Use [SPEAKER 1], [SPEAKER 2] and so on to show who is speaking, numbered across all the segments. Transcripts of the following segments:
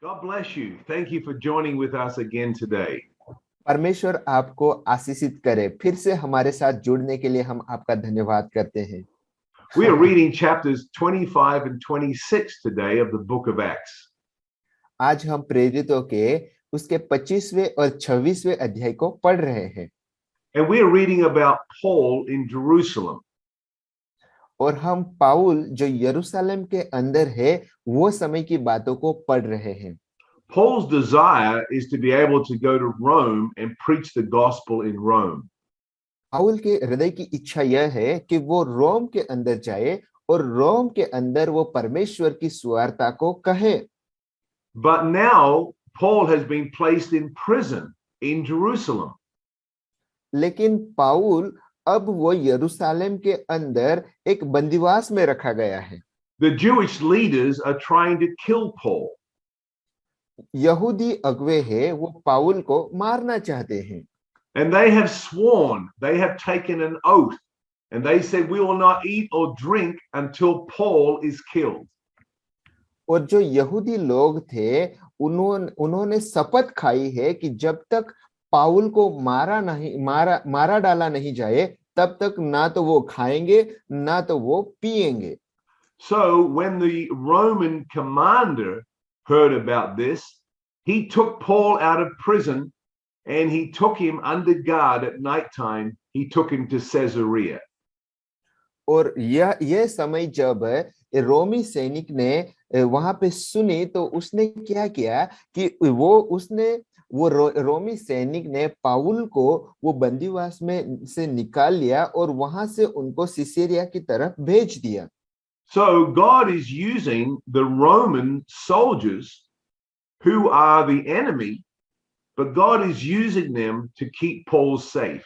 [SPEAKER 1] God bless you. Thank you for joining with us again today.
[SPEAKER 2] परमेश्वर आपको आशीषित करे। फिर से हमारे साथ जुड़ने के लिए हम आपका धन्यवाद करते हैं।
[SPEAKER 1] We are reading chapters 25 and 26 today of the book of Acts.
[SPEAKER 2] आज हम प्रेरितों के उसके 25वें और 26वें अध्याय को पढ़ रहे हैं।
[SPEAKER 1] And we are reading about Paul in Jerusalem.
[SPEAKER 2] और हम पाउल जो यरूशलेम के अंदर है वो समय की बातों को पढ़ रहे हैं।
[SPEAKER 1] Paul's desire is to be able to go to Rome and preach the gospel in Rome.
[SPEAKER 2] पाउल के हृदय की इच्छा यह है कि वो रोम के अंदर जाए और रोम के अंदर वो परमेश्वर की सुवार्ता को कहे।
[SPEAKER 1] But now Paul has been placed in prison in Jerusalem.
[SPEAKER 2] लेकिन पाउल अब वो यरूशलेम के अंदर एक बंदीवास में रखा गया है।
[SPEAKER 1] The Jewish leaders are trying to kill Paul.
[SPEAKER 2] यहूदी अगुवे हैं वो पाउल को मारना चाहते हैं।
[SPEAKER 1] And they have sworn, they have taken an oath, and they said, we will not eat or drink until Paul is killed.
[SPEAKER 2] और जो यहूदी लोग थे उन्होंने शपथ खाई है कि जब तक पाउल को मारा डाला नहीं जाए तब तक ना तो वो खाएंगे ना तो वो पिएंगे।
[SPEAKER 1] So when the Roman commander heard about this, he took Paul out of prison and he took him under guard at nighttime. He took him to Caesarea.
[SPEAKER 2] और यह समय जब रोमी सैनिक ने वहां पे सुनी तो उसने क्या किया कि वो रोमी सैनिक ने पाउल को वो बंदीवास में से निकाल लिया और वहां से उनको सिसेरिया की तरफ भेज दिया।
[SPEAKER 1] So God is using the Roman soldiers who are the enemy, but God is using them to keep Paul safe.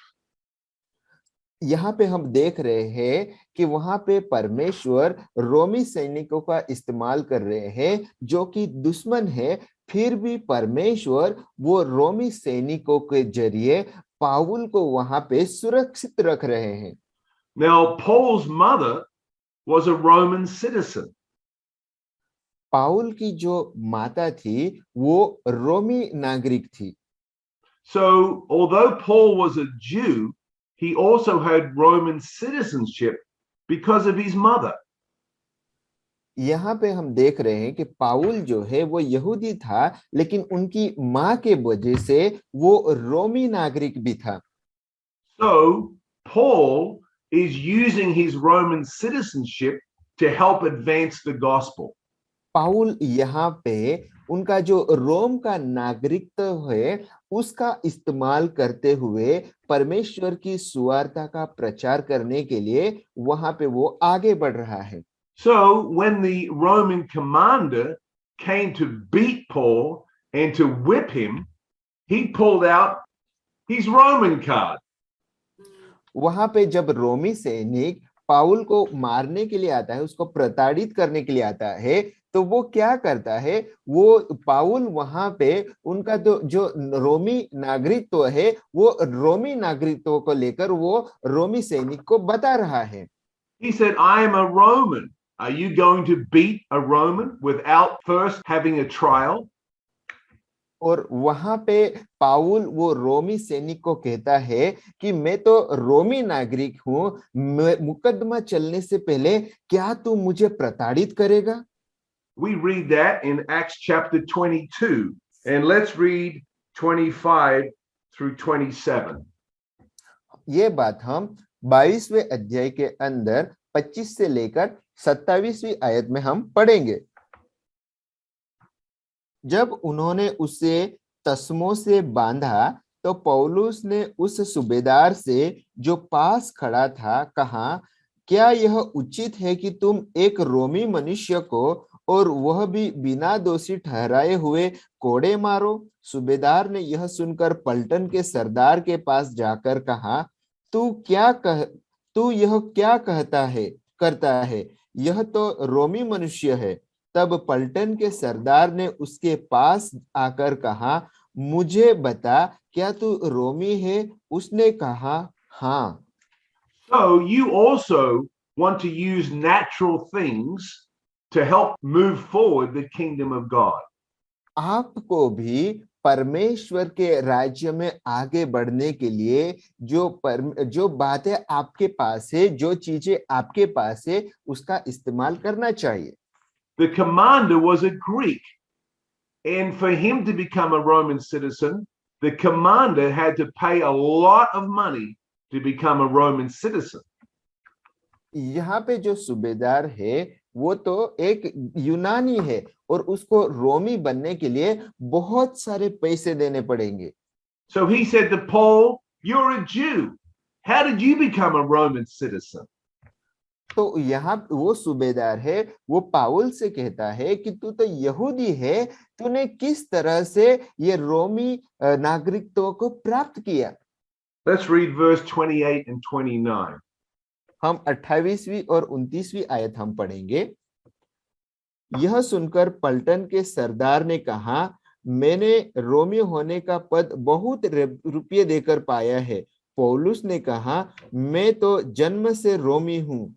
[SPEAKER 2] यहाँ पे हम देख रहे हैं कि वहां पे परमेश्वर रोमी सैनिकों का इस्तेमाल कर रहे हैं जो कि दुश्मन है, फिर भी परमेश्वर वो रोमी सैनिकों के जरिए पाउल को वहां पे सुरक्षित रख रहे हैं।
[SPEAKER 1] Now Paul's mother was a Roman citizen.
[SPEAKER 2] पाउल की जो माता थी वो रोमी नागरिक थी।
[SPEAKER 1] So although Paul was a Jew, he also had Roman citizenship because of his mother.
[SPEAKER 2] यहाँ पे हम देख रहे हैं कि पाउल जो है वो यहूदी था लेकिन उनकी माँ के वजह से वो रोमी नागरिक भी था।
[SPEAKER 1] So Paul is using his Roman citizenship to help advance the gospel.
[SPEAKER 2] पाउल यहाँ पे उनका जो रोम का नागरिकत्व है उसका इस्तेमाल करते हुए परमेश्वर की सुवार्ता का प्रचार करने के लिए वहां पे वो आगे बढ़ रहा है।
[SPEAKER 1] So when the Roman commander came to beat Paul and to whip him, he pulled out his Roman card.
[SPEAKER 2] वहां पे जब रोमी सैनिक पाउल को मारने के लिए आता है, उसको प्रताड़ित करने के लिए आता है, तो वो क्या करता है, वो पाउल वहां पे उनका जो रोमी नागरिकत्व है वो रोमी नागरिकत्व को लेकर वो रोमी सैनिक को बता रहा है।
[SPEAKER 1] He said, I am a Roman. Are you going to beat a Roman without first having a trial?
[SPEAKER 2] और वहां पे पाउल वो रोमी सैनिक को कहता है कि मैं तो रोमी नागरिक हूं, मुकदमा चलने से पहले क्या तू मुझे प्रताड़ित करेगा?
[SPEAKER 1] We read that in Acts chapter 22, and let's read 25 through 27.
[SPEAKER 2] ये बात हम 22वें अध्याय के अंदर 25 से लेकर 27वीं आयत में हम पढ़ेंगे। जब उन्होंने उसे तस्मों से बांधा तो पौलुस ने उस सूबेदार से जो पास खड़ा था कहा, क्या यह उचित है कि तुम एक रोमी मनुष्य को और वह भी बिना दोषी ठहराए हुए कोड़े मारो? सूबेदार ने यह सुनकर पलटन के सरदार के पास जाकर कहा, तू यह क्या करता है? यह तो रोमी मनुष्य है। तब पलटन के सरदार ने उसके पास आकर कहा, मुझे बता, क्या तू रोमी है? उसने कहा, हाँ।
[SPEAKER 1] So you also want to use natural things to help move forward the kingdom of God.
[SPEAKER 2] आपको भी परमेश्वर के राज्य में आगे बढ़ने के लिए जो बातें आपके पास है, जो चीजें आपके पास है, उसका इस्तेमाल करना चाहिए।
[SPEAKER 1] The commander was a Greek, and for him to become a Roman citizen, the commander had to pay a lot of money to become a Roman citizen.
[SPEAKER 2] यहाँ पे जो सूबेदार है वो तो एक यूनानी है और उसको रोमी बनने के लिए बहुत सारे पैसे देने पड़ेंगे।
[SPEAKER 1] So he said to Paul, "You're a Jew. How did you become a Roman citizen?"
[SPEAKER 2] तो यहाँ वो सूबेदार है, वो पाउल से कहता है कि तू तो यहूदी है, तूने किस तरह से ये रोमी नागरिकत्व को प्राप्त किया।
[SPEAKER 1] Let's read verse 28 and 29.
[SPEAKER 2] हम 28वीं और 29वीं आयत हम पढ़ेंगे। यह सुनकर पलटन के सरदार ने कहा, मैंने रोमी होने का पद बहुत रुपये देकर पाया है। पौलुस ने कहा, मैं तो जन्म से रोमी हूं।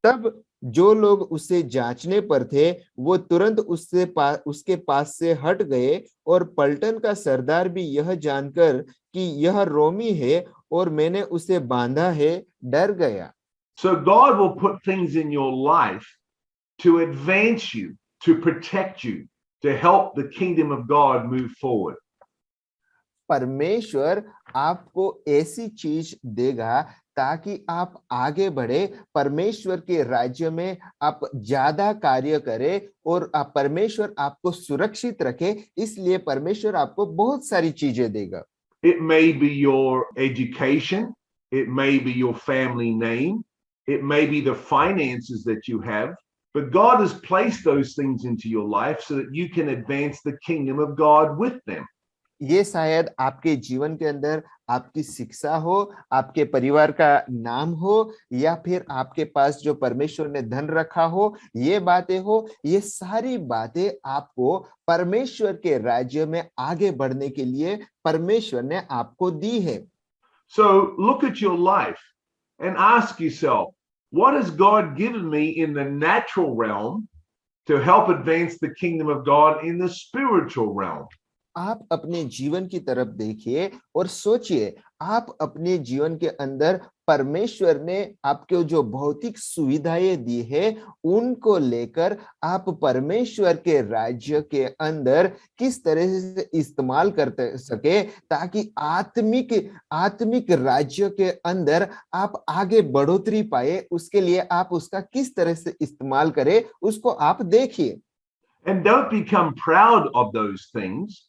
[SPEAKER 2] तब जो लोग उसे जांचने पर थे वो तुरंत उसके पास से हट गए, और पलटन का सरदार भी यह जानकर कि यह रोमी है और मैंने उसे बांधा है, डर गया।
[SPEAKER 1] So God will put things in your life to advance you, to protect you, to help the kingdom of God move forward.
[SPEAKER 2] परमेश्वर आपको ऐसी चीज देगा ताकि आप आगे बढ़े, परमेश्वर के राज्य में आप ज्यादा कार्य करें और परमेश्वर आपको सुरक्षित रखे, इसलिए परमेश्वर आपको बहुत सारी चीजें देगा।
[SPEAKER 1] It may be your education, it may be your family name, it may be the finances that you have, but God has placed those things into your life so that you can advance the kingdom of God with them.
[SPEAKER 2] ये शायद आपके जीवन के अंदर आपकी शिक्षा हो, आपके परिवार का नाम हो, या फिर आपके पास जो परमेश्वर ने धन रखा हो, ये बातें हो, ये सारी बातें आपको परमेश्वर के राज्य में आगे बढ़ने के लिए परमेश्वर ने आपको दी है।
[SPEAKER 1] So look at your life and ask yourself, what has God given me in the natural realm to help advance the kingdom of God in the spiritual realm?
[SPEAKER 2] आप अपने जीवन की तरफ देखिए और सोचिए, आप अपने जीवन के अंदर परमेश्वर ने आपको जो भौतिक सुविधाएं दी है, उनको लेकर आप परमेश्वर के राज्य के अंदर किस तरह से इस्तेमाल कर सके, ताकि आत्मिक राज्य के अंदर आप आगे बढ़ोतरी पाए, उसके लिए आप उसका किस तरह से इस्तेमाल करें, उसको आप देखिए।
[SPEAKER 1] And don't become proud of those things,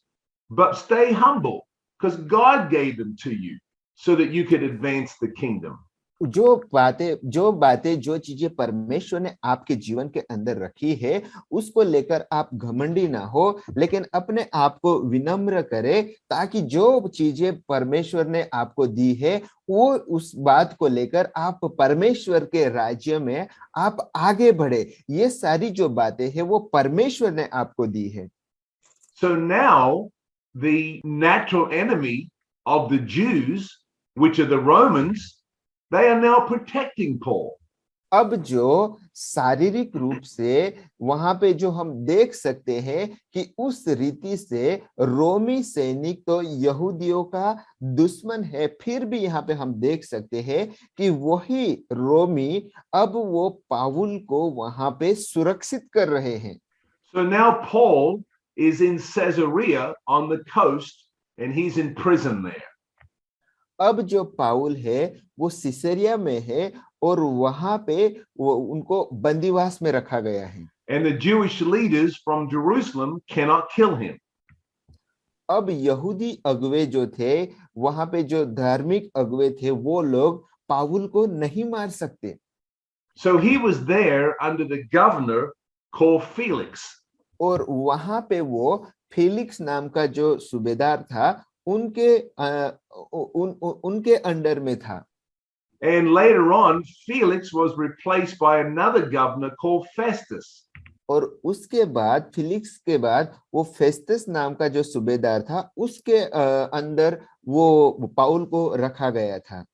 [SPEAKER 1] but stay humble, because God gave them to you so that you could advance the kingdom.
[SPEAKER 2] जो चीजें परमेश्वर ने आपके जीवन के अंदर रखी है, उसको लेकर आप घमंडी ना हो, लेकिन अपने आप को विनम्र करें, ताकि जो चीजें परमेश्वर ने आपको दी है, वो उस बात को लेकर आप परमेश्वर के राज्य में आप आगे बढ़े। ये सारी जो बातें हैं वो परमेश्वर ने आपको दी है।
[SPEAKER 1] So now the natural enemy of the Jews, which are the Romans, they are now protecting Paul.
[SPEAKER 2] अब जो शारीरिक रूप से वहां पे जो हम देख सकते हैं कि उस रीति से रोमी सैनिक तो यहूदियों का दुश्मन है, फिर भी यहाँ पे हम देख सकते हैं कि वही रोमी अब वो पाउल को वहां पे सुरक्षित कर रहे हैं।
[SPEAKER 1] So now Paul is in Caesarea on the coast, and he's in prison there.
[SPEAKER 2] अब जो पाउल है वो सिसेरिया में है और वहां पे वो उनको बंदीवास में रखा गया है।
[SPEAKER 1] And the Jewish leaders from Jerusalem cannot kill him.
[SPEAKER 2] अब यहूदी अगुवे जो थे, वहां पे जो धार्मिक अगुवे थे, वो लोग पाउल को नहीं मार सकते।
[SPEAKER 1] So he was there under the governor called Felix.
[SPEAKER 2] और वहां पे वो फेलिक्स नाम का जो सूबेदार था, उनके अंडर में था।
[SPEAKER 1] And later on, Felix was replaced by another governor called Festus.
[SPEAKER 2] और उसके बाद फेलिक्स के बाद वो फेस्तस नाम का जो सूबेदार था, उसके अंदर वो पाउल को रखा गया था।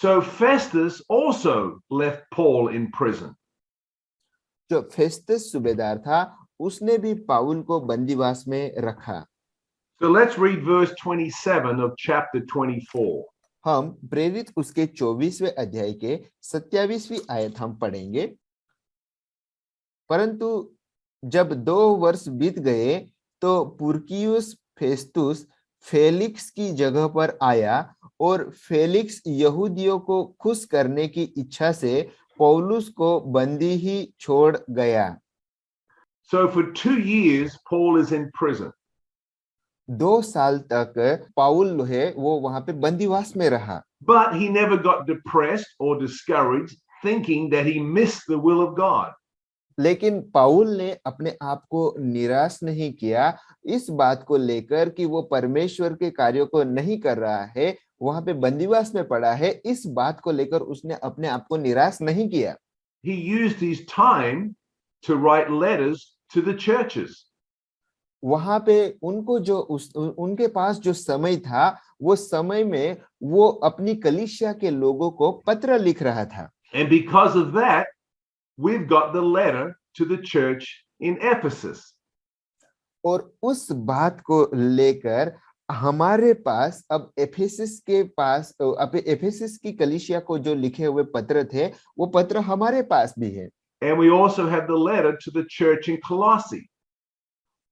[SPEAKER 1] So Festus also left Paul in prison.
[SPEAKER 2] जो फेस्तस सूबेदार था, उसने भी पाउल को बंदीवास में रखा।
[SPEAKER 1] So let's read verse 27 of chapter 24.
[SPEAKER 2] हम प्रेरित उसके 24वें अध्याय के 27वीं आयत हम पढ़ेंगे। परंतु जब 2 वर्ष बीत गए तो पुरकियुस फेस्तुस फेलिक्स की जगह पर आया और फेलिक्स यहूदियों को खुश करने की इच्छा से पौलुस को बंदी ही छोड़ गया।
[SPEAKER 1] So for 2 years, Paul is in prison.
[SPEAKER 2] 2 साल तक पाउल है वो वहां पे बंदीवास में रहा।
[SPEAKER 1] But he never got depressed or discouraged, thinking that he missed the will of God.
[SPEAKER 2] लेकिन पाउल ने अपने आप को निराश नहीं किया इस बात को लेकर कि वो परमेश्वर के कार्यों को नहीं कर रहा है, वहां पे बंदीवास में पड़ा है, इस बात को लेकर उसने अपने आप को निराश नहीं किया।
[SPEAKER 1] He used his time to write letters to the churches.
[SPEAKER 2] वहां पे उनको जो उनके पास जो समय था, वो समय में वो अपनी कलीसिया के लोगों को पत्र लिख रहा था।
[SPEAKER 1] And because of that, we've got the letter to the church in Ephesus.
[SPEAKER 2] और उस बात को लेकर हमारे पास अब एफेसस की कलीसिया को जो लिखे हुए पत्र थे, वो पत्र हमारे पास भी है।
[SPEAKER 1] And we also have the letter to the church in Colossae.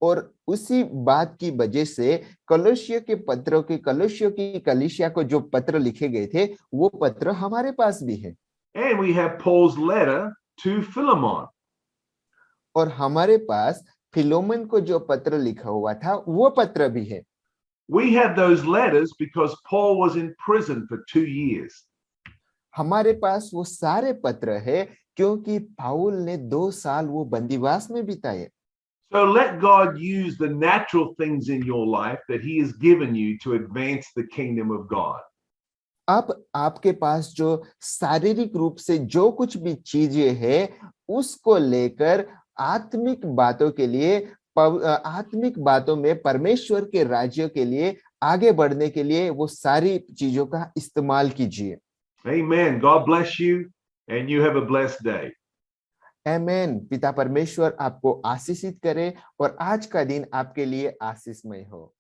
[SPEAKER 2] और उसी बात की वजह से कलोसियों की कलीसिया को जो पत्र लिखे गए थे, वो पत्र हमारे पास भी है।
[SPEAKER 1] And we have Paul's letter to Philemon.
[SPEAKER 2] और हमारे पास फिलोमन को जो पत्र लिखा हुआ था, वो पत्र भी है।
[SPEAKER 1] We have those letters because Paul was in prison for 2 years.
[SPEAKER 2] हमारे पास वो सारे पत्र है क्योंकि पाउल ने 2 साल वो बंदीवास में बिताए।
[SPEAKER 1] So let God use the natural things in your life that he has given you to advance the kingdom of God.
[SPEAKER 2] अब आपके पास जो शारीरिक रूप से जो कुछ भी चीजें हैं, उसको लेकर आत्मिक बातों में परमेश्वर के राज्य के लिए आगे बढ़ने के लिए वो सारी चीजों का इस्तेमाल कीजिए।
[SPEAKER 1] Amen. God bless you and you have a blessed day.
[SPEAKER 2] आमीन। पिता परमेश्वर आपको आशीषित करे और आज का दिन आपके लिए आशीषमय हो।